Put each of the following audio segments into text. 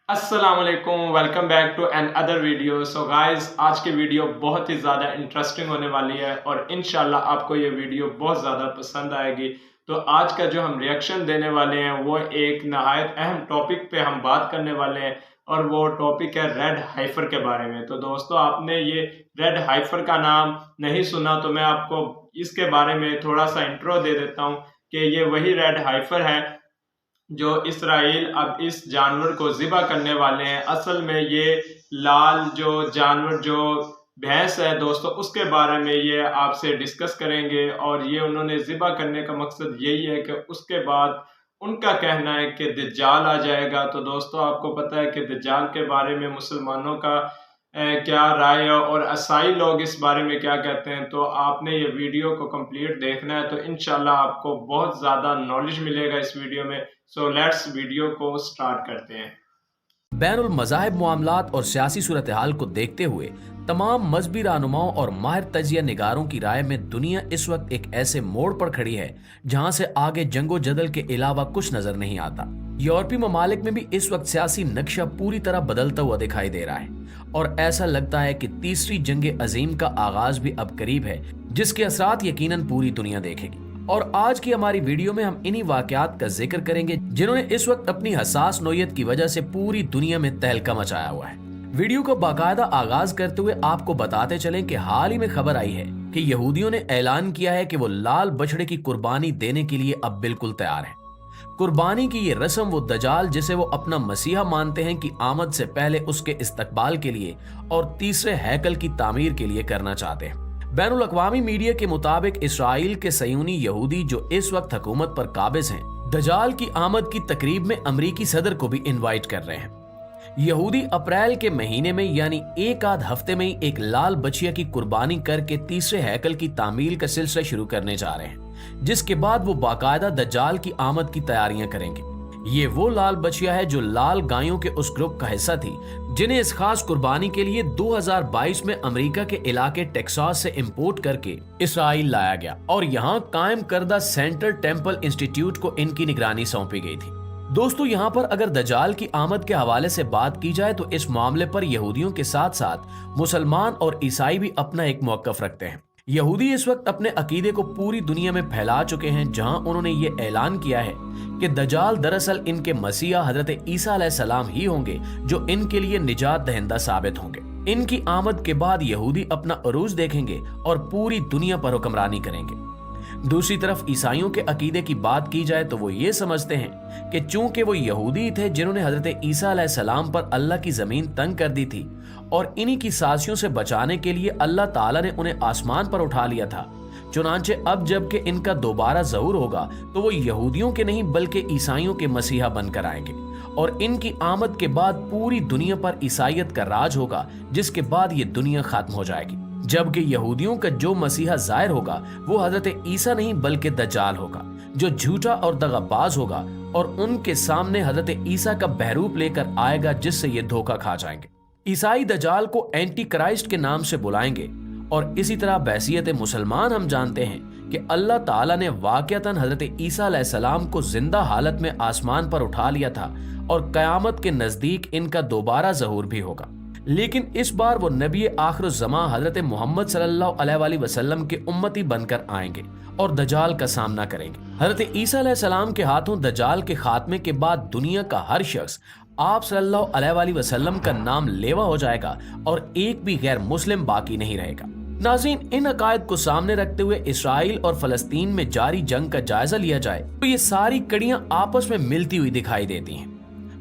अस्सलाम वालेकुम, welcome back to another video. So guys, आज की वीडियो बहुत ही ज़्यादा इंटरेस्टिंग होने वाली है और इंशाल्लाह आपको ये वीडियो बहुत ज़्यादा पसंद आएगी। तो आज का जो हम रिएक्शन देने वाले हैं वो एक नहायत अहम टॉपिक पे हम बात करने वाले हैं और वो टॉपिक है रेड हाइफर के बारे में। तो दोस्तों, आपने ये रेड हाइफर का नाम नहीं सुना तो मैं आपको इसके बारे में थोड़ा सा इंट्रो दे देता हूँ कि ये वही रेड हाइफर है जो इसराइल अब इस जानवर को ज़िबा करने वाले हैं। असल में ये लाल जो जानवर जो भैंस है दोस्तों, उसके बारे में ये आपसे डिस्कस करेंगे और ये उन्होंने ज़िबा करने का मकसद यही है कि उसके बाद उनका कहना है कि दज्जाल आ जाएगा। तो दोस्तों, आपको पता है कि दज्जाल के बारे में मुसलमानों का क्या राय है और ईसाई लोग इस बारे में क्या कहते हैं। तो आपने ये वीडियो को कंप्लीट देखना है तो इंशाल्लाह आपको बहुत ज़्यादा नॉलेज मिलेगा इस वीडियो में। सो लेट्स वीडियो को स्टार्ट करते हैं। बैनुल मज़ाहिब मामलात और सियासी सूरत हाल को देखते हुए तमाम मजहबी रहनुमाओं और माहिर तजिया निगारों की राय में दुनिया इस वक्त एक ऐसे मोड़ पर खड़ी है जहां से आगे जंगो जदल के अलावा कुछ नजर नहीं आता। यूरोपीय ममालिक में भी इस वक्त सियासी नक्शा पूरी तरह बदलता हुआ दिखाई दे रहा है और ऐसा लगता है कि तीसरी जंग अजीम का आगाज भी अब करीब है, जिसके असरात यकीनन पूरी दुनिया देखेगी। और आज की हमारी वीडियो में हम इन्हीं वाकयात का जिक्र करेंगे जिन्होंने इस वक्त अपनी हसास नोयत की वजह से पूरी दुनिया में तहलका मचाया हुआ है। वीडियो को बाकायदा आगाज करते हुए आपको बताते चलें कि हाल ही में खबर आई है कि यहूदियों ने ऐलान किया है कि वो लाल बछड़े की कुर्बानी देने के लिए अब बिल्कुल तैयार है। कुर्बानी की ये रस्म वो दजाल, जिसे वो अपना मसीहा मानते हैं, की आमद से पहले उसके इस्तकबाल के लिए और तीसरे हैकल की तामीर के लिए करना चाहते हैं। बैनुल अक़वामी मीडिया के मुताबिक इसराइल के सयूनी यहूदी जो इस वक्त हुकूमत पर काबिज हैं, दजाल की आमद की तकरीब में अमरीकी सदर को भी इनवाइट कर रहे हैं। यहूदी अप्रैल के महीने में यानी एक आध हफ्ते में ही एक लाल बछिया की कुर्बानी करके तीसरे हैकल की तामील का सिलसिला शुरू करने जा रहे हैं, जिसके बाद वो बाकायदा दज्जाल की आमद की तैयारियां करेंगे। ये वो लाल बछिया है जो लाल गायों के उस ग्रुप का हिस्सा थी जिन्हें इस खास कुर्बानी के लिए 2022 में अमेरिका के इलाके टेक्सास से इंपोर्ट करके इसराइल लाया गया और यहाँ कायम करदा सेंट्रल टेम्पल इंस्टीट्यूट को इनकी निगरानी सौंपी गई थी। दोस्तों, यहाँ पर अगर दजाल की आमद के हवाले से बात की जाए तो इस मामले पर यहूदियों के साथ साथ मुसलमान और ईसाई भी अपना एक मौकफ रखते हैं। यहूदी इस वक्त अपने अकीदे को पूरी दुनिया में फैला चुके हैं, जहां उन्होंने ये ऐलान किया है कि दजाल दरअसल इनके मसीहा हजरत ईसा अलैहिस्सलाम ही होंगे जो इनके लिए निजात दहिंदा साबित होंगे। इनकी आमद के बाद यहूदी अपना अरूज देखेंगे और पूरी दुनिया पर हुक्मरानी करेंगे। दूसरी तरफ ईसाइयों के अकीदे की बात की जाए तो वो ये समझते हैं कि चूंकि वो यहूदी थे जिन्होंने हजरत ईसा अलैहिस्सलाम पर अल्लाह की जमीन तंग कर दी थी और इन्हीं की साजिशों से बचाने के लिए अल्लाह ताला ने उन्हें आसमान पर उठा लिया था, चुनांचे अब जबकि इनका दोबारा ज़हूर होगा तो वो यहूदियों के नहीं बल्कि ईसाइयों के मसीहा बनकर आएंगे और इनकी आमद के बाद पूरी दुनिया पर ईसाइयत का राज होगा, जिसके बाद ये दुनिया खत्म हो जाएगी। जबकि यहूदियों का जो मसीहा जाहिर होगा वो हजरत ईसा नहीं बल्कि दज्जाल होगा, जो झूठा और दगाबाज होगा और उनके सामने हजरत ईसा का बहरूप लेकर आएगा, जिससे ये धोखा खा जाएंगे। ईसाई दज्जाल को एंटी क्राइस्ट के नाम से बुलाएंगे और इसी तरह बहसियत मुसलमान हम जानते हैं कि अल्लाह ताला ने वाक़ियतन हजरत ईसा अलैहिस्सलाम को जिंदा हालत में आसमान पर उठा लिया था और क़यामत के नजदीक इनका दोबारा ज़हूर भी होगा। लेकिन इस बार वो नबी आखिरुज़्ज़मां हजरत मोहम्मद सल्लल्लाहु अलैहि वसल्लम के उम्मती बनकर आएंगे और दज्जाल का सामना करेंगे। हजरत ईसा अलैहिस्सलाम के हाथों दज्जाल के खात्मे के बाद दुनिया का हर शख्स आप सल्लल्लाहु अलैहि वसल्लम का नाम लेवा हो जाएगा और एक भी गैर मुस्लिम बाकी नहीं रहेगा। नाज़रीन, इन अकायद को सामने रखते हुए इसराइल और फलस्तीन में जारी जंग का जायजा लिया जाए तो ये सारी कड़ियां आपस में मिलती हुई दिखाई देती हैं।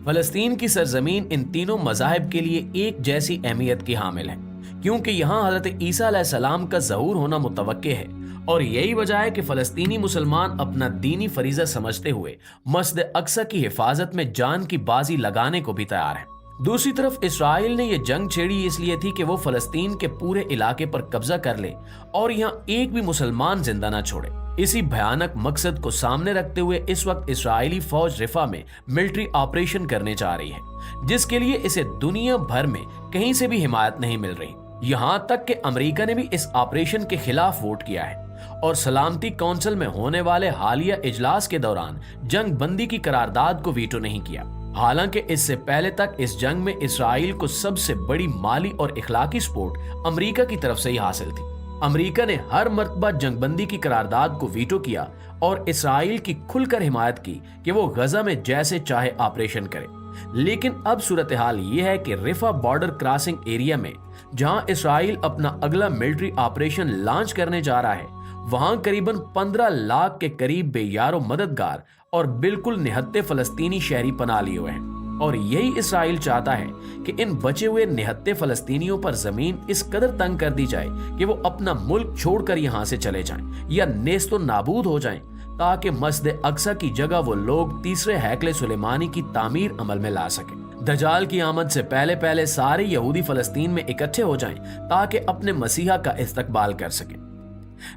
फलस्तीन की सरजमीन इन तीनों मज़ाहिब के लिए एक जैसी अहमियत की हामिल है, क्योंकि यहाँ हजरत ईसा अलैहिस्सलाम का ज़हूर होना मुतवक्के है और यही वजह है कि फलस्तीनी मुसलमान अपना दीनी फरीज़ा समझते हुए मस्जिद अक्सा की हिफाजत में जान की बाजी लगाने को भी तैयार है। दूसरी तरफ इसराइल ने यह जंग छेड़ी इसलिए थी कि वो फलस्तीन के पूरे इलाके पर कब्जा कर ले और यहाँ एक भी मुसलमान जिंदा न छोड़े। इसी भयानक मकसद को सामने रखते हुए इस वक्त इस्राएली फौज रिफा में मिलिट्री ऑपरेशन करने जा रही है, जिसके लिए इसे दुनिया भर में कहीं से भी हिमायत नहीं मिल रही। यहाँ तक कि अमेरिका ने भी इस ऑपरेशन के खिलाफ वोट किया है और सलामती काउंसिल में होने वाले हालिया इजलास के दौरान जंग बंदी की करारदाद को वीटो नहीं किया। हालांकि इससे पहले तक इस जंग में इसराइल को सबसे बड़ी माली और इखलाकी सपोर्ट अमेरिका की तरफ से ही हासिल थी। अमेरिका ने हर मर्तबा जंगबंदी की करारदाद को वीटो किया और इसराइल की खुलकर हिमायत की कि वो गजा में जैसे चाहे ऑपरेशन करे। लेकिन अब सूरत हाल ये है कि रिफा बॉर्डर क्रॉसिंग एरिया में जहां इसराइल अपना अगला मिलिट्री ऑपरेशन लॉन्च करने जा रहा है, वहां करीबन 15 लाख के करीब बेयारो मददगार और बिल्कुल निहत्ते फलस्तीनी शहरी पनाह लिए हुए हैं। और यही इसराइल चाहता है कि इन बचे हुए निहत्ते फलस्तीनियों पर जमीन इस कदर तंग कर दी जाए कि वो अपना मुल्क छोड़कर यहां से चले जाएं या नेस्तो नाबूद हो जाएं, ताकि मस्जिद अक्सा की जगह वो लोग तीसरे हैकले सुलेमानी की तामीर अमल में ला सकें। दजाल की आमद से पहले पहले सारे यहूदी फलस्तीन में इकट्ठे हो जाएं ताकि अपने मसीहा का इस्तकबाल कर सकें।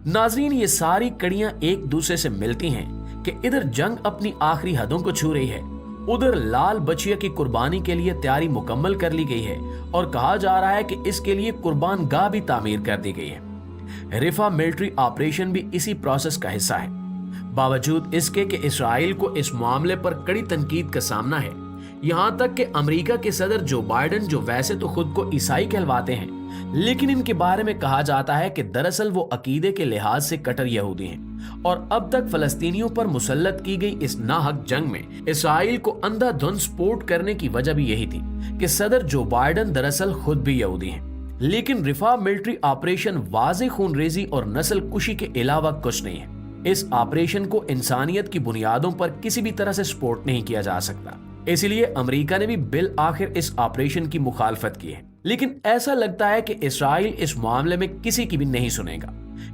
नाजरीन, ये सारी कड़ियां एक दूसरे से मिलती हैं कि इधर जंग अपनी आखिरी हदों को छू रही है, उधर लाल बचिया की कुर्बानी के लिए तैयारी मुकम्मल कर ली गई है और कहा जा रहा है कि इसके लिए कुर्बान गाह भी तामीर कर दी गई है। रिफा मिलिट्री ऑपरेशन भी इसी प्रोसेस का हिस्सा है। बावजूद इसके कि इसराइल को इस मामले पर कड़ी तनकीद का सामना है, यहाँ तक कि अमेरिका के सदर जो बाइडेन, जो वैसे तो खुद को ईसाई कहलवाते हैं, लेकिन इनके बारे में कहा जाता है कि दरअसल वो अकीदे के लिहाज से कट्टर यहूदी हैं और अब तक फलस्तीनियों पर मुसल्लत की गई इस नाहक जंग में इसराइल को अंधाधुंध सपोर्ट करने की वजह भी यही थी कि सदर जो बाइडेन दरअसल खुद भी यहूदी हैं। लेकिन रिफा मिलिट्री ऑपरेशन वाज़ेह खूनरेजी और नस्ल कुशी के अलावा कुछ नहीं है। इस ऑपरेशन को इंसानियत की बुनियादों पर किसी भी तरह से सपोर्ट नहीं किया जा सकता, इसलिए अमेरिका ने भी बिल आखिर इस ऑपरेशन की मुखालफत की है। लेकिन ऐसा लगता है कि इसराइल इस मामले में किसी की भी नहीं सुनेगा,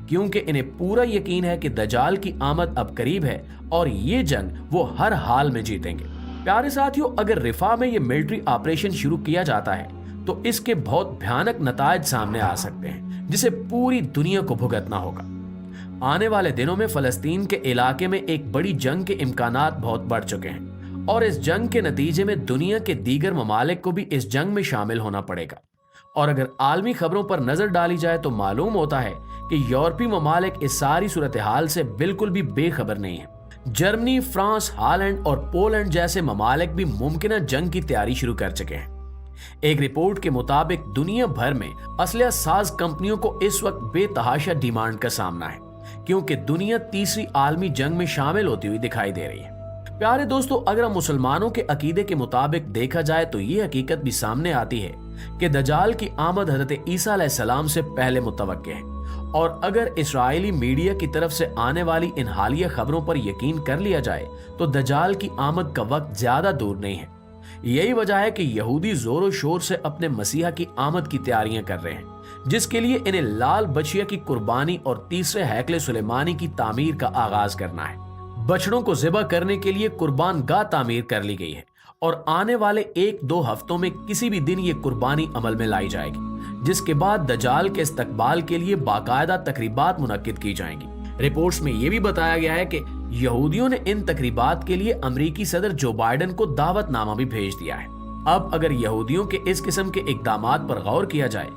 क्योंकि इन्हें पूरा यकीन है कि दजाल की आमद अब करीब है और ये जंग वो हर हाल में जीतेंगे। प्यारे साथियों, अगर रिफा में ये मिलिट्री ऑपरेशन शुरू किया जाता है तो इसके बहुत भयानक नतायज सामने आ सकते हैं, जिसे पूरी दुनिया को भुगतना होगा। आने वाले दिनों में फलस्तीन के इलाके में एक बड़ी जंग के इम्कानात बहुत बढ़ चुके हैं और इस जंग के नतीजे में दुनिया के दीगर ममालिक को भी इस जंग में शामिल होना पड़ेगा। और अगर आलमी खबरों पर नजर डाली जाए तो मालूम होता है कि यूरोपीय ममालिक इस सारी सूरत हाल से बिल्कुल भी बेखबर नहीं है। जर्मनी, फ्रांस, हॉलैंड और पोलैंड जैसे ममालिक भी मुमकिन जंग की तैयारी शुरू कर चुके हैं। एक रिपोर्ट के मुताबिक दुनिया भर में असलहा साज कंपनियों को इस वक्त बेतहाशा डिमांड का सामना है, क्योंकि दुनिया तीसरी आलमी जंग में शामिल होती हुई दिखाई दे रही है। प्यारे दोस्तों, अगर मुसलमानों के अकीदे के मुताबिक देखा जाए तो ये हकीकत भी सामने आती है कि दजाल की आमद हजरत ईसा अलैहिस्सलाम से पहले मुतवक्के है। और अगर इस्राएली मीडिया की तरफ से आने वाली इन हालिया खबरों पर यकीन कर लिया जाए तो दजाल की आमद का वक्त ज्यादा दूर नहीं है। यही वजह है कि यहूदी जोरों शोर से अपने मसीहा की आमद की तैयारियां कर रहे हैं, जिसके लिए इन्हें लाल बछिया की कुर्बानी और तीसरे हैकले सुलेमानी की तामीर का आगाज करना है। बछड़ों को ज़िबा करने के लिए कुर्बान गाह तामीर कर ली गई है और आने वाले 1-2 हफ्तों में किसी भी दिन ये कुर्बानी अमल में लाई जाएगी, जिसके बाद दजाल के इस्तकबाल के लिए बाकायदा तकरीबात मुनक्किद की जाएंगी। रिपोर्ट्स में यह भी बताया गया है कि यहूदियों ने इन तकरीबात के लिए अमेरिकी सदर जो बाइडेन को दावतनामा भी भेज दिया है। अब अगर यहूदियों के इस किस्म के इकदामात पर गौर किया जाए,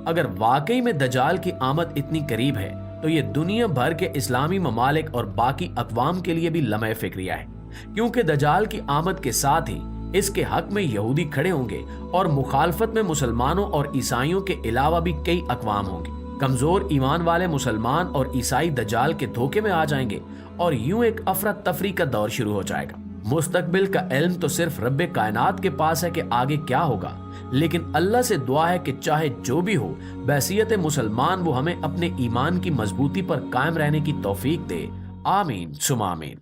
अगर वाकई में दजाल की आमद इतनी करीब है तो ये दुनिया भर के इस्लामी ममालिक और बाकी अक़वाम के लिए भी लम्हे फिक्रिया है, क्योंकि दजाल की आमद के साथ ही इसके हक में यहूदी खड़े होंगे और मुखालफत में मुसलमानों और ईसाइयों के अलावा भी कई अक़वाम होंगे। कमजोर ईमान वाले मुसलमान और ईसाई दजाल के धोखे में आ जाएंगे और यूं एक अफरा तफरी का दौर शुरू हो जाएगा। मुस्तकबिल का इल्म तो सिर्फ रब्बे कायनात के पास है कि आगे क्या होगा, लेकिन अल्लाह से दुआ है कि चाहे जो भी हो, बहसीयत मुसलमान वो हमें अपने ईमान की मजबूती पर कायम रहने की तौफीक दे। आमीन सुमा आमीन।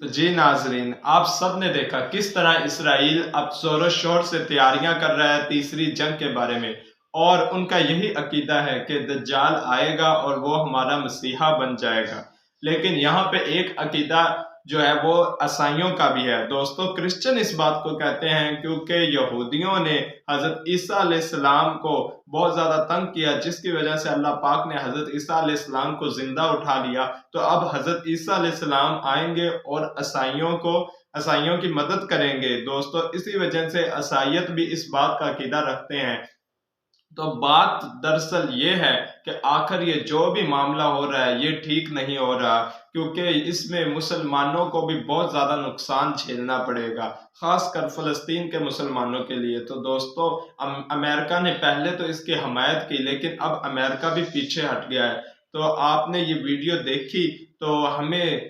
तो जी नाजरीन, आप सब ने देखा किस तरह इसराइल अब जोरों शोर से तैयारियां कर रहा है तीसरी जंग के बारे में, और उनका यही अकीदा है कि दज्जाल आएगा और वो हमारा मसीहा बन जाएगा। लेकिन यहाँ पे एक अकीदा जो है वो ईसाइयों का भी है। दोस्तों, क्रिश्चियन इस बात को कहते हैं क्योंकि यहूदियों ने हजरत ईसा अलैहिस्सलाम को बहुत ज्यादा तंग किया, जिसकी वजह से अल्लाह पाक ने हजरत ईसा अलैहिस्सलाम को जिंदा उठा लिया। तो अब हजरत ईसा अलैहिस्सलाम आएंगे और ईसाइयों की मदद करेंगे। दोस्तों, इसी वजह से ईसाइयत भी इस बात का अकीदा रखते हैं تو بات دراصل یہ ہے کہ آخر یہ جو بھی معاملہ ہو رہا ہے یہ ٹھیک نہیں ہو رہا، کیونکہ اس میں مسلمانوں کو بھی بہت زیادہ نقصان جھیلنا پڑے گا، خاص کر فلسطین کے مسلمانوں کے لیے۔ تو دوستو، امریکہ نے پہلے تو اس کی حمایت کی، لیکن اب امریکہ بھی پیچھے ہٹ گیا ہے۔ تو آپ نے یہ ویڈیو دیکھی تو ہمیں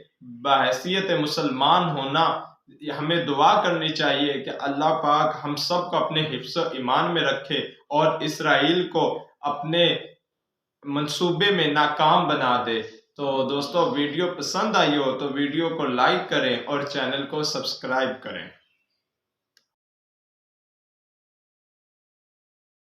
بحیثیت مسلمان ہونا ہمیں دعا کرنی چاہیے کہ اللہ پاک ہم سب کو اپنے حفظ و ایمان میں رکھے اور اسرائیل کو اپنے منصوبے میں ناکام بنا دے۔ تو دوستو، ویڈیو پسند آئی ہو تو ویڈیو کو لائک کریں اور چینل کو سبسکرائب کریں۔